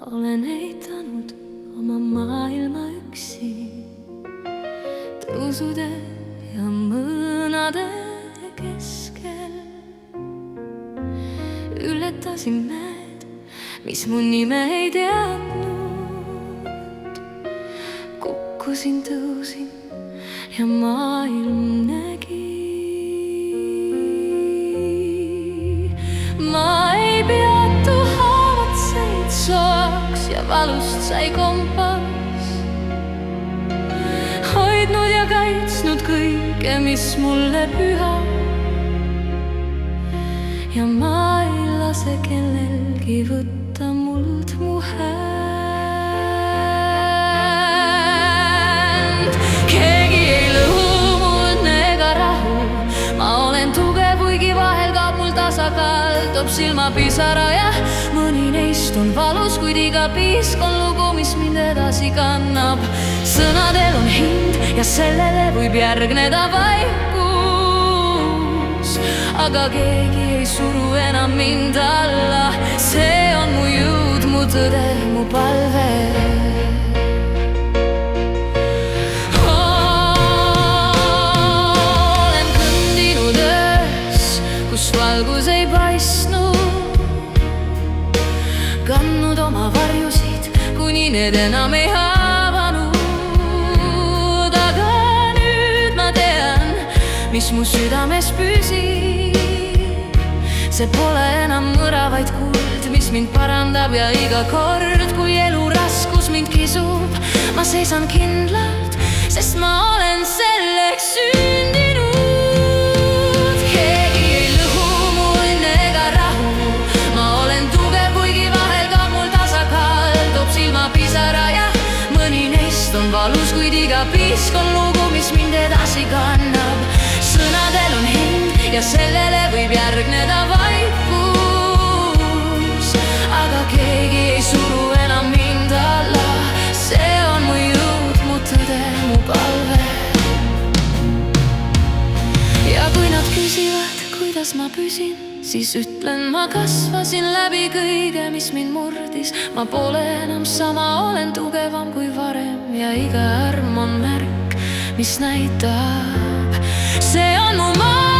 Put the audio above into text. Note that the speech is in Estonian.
olen eitanud oma maailma üksi, tõusude ja mõõnade keskel. Ületasin need, mis mu nime ei teadnud. Kukkusin, tõusin ja maailm nägi. Ma ei peatu, haavatseid soaks ja valust sai kompas. Hoidnud ja kaitsnud kõike, mis mulle püha. Ja ma ei lase kellelgi võtta mult mu häält. Keegi ei lõhu mul ega rahu. Ma olen tugev, kuigi vahel kaob mul tasakaal. Toob silmapisara ja mõni neist on valus, kuid iga piisk on lugu, mis mind edasi kannab. Sõnadel on hind ja sellele võib järgneda vaikus, aga keegi ei suru enam mind alla. See on mu jõud, mu tõde, mu palve. Olen kõndinud öös, kus valgus ei paistnud, kandnud oma varjusid, kuni need enam ei haavanud. Aga nüüd ma tean, mis mu südames püsib. See pole enam mõra, vaid kuld, mis mind parandab. Ja iga kord, kui elu raskus mind kisub, ma seisan kindlalt, sest ma olen selleks sündinud. Keegi ei lõhu mul ega rahu. Ma olen tugev, kuigi vahel kaob mul tasakaal. Toob silmapisara ja mõni neist on valus, kuid iga piisk on lugu, mis mind edasi kannab. Sõnadel on hind ja sellele võib järgneda vaikus, aga keegi ei suru enam mind alla. See on mu jõud, mu tõde, mu palve. Ja kui nad küsivad, kuidas ma püsin, siis ütlen, ma kasvasin läbi kõige, mis mind murdis. Ma pole enam sama, olen tugevam kui varem. Ja iga arm on märk, mis näitab, see on mu maa.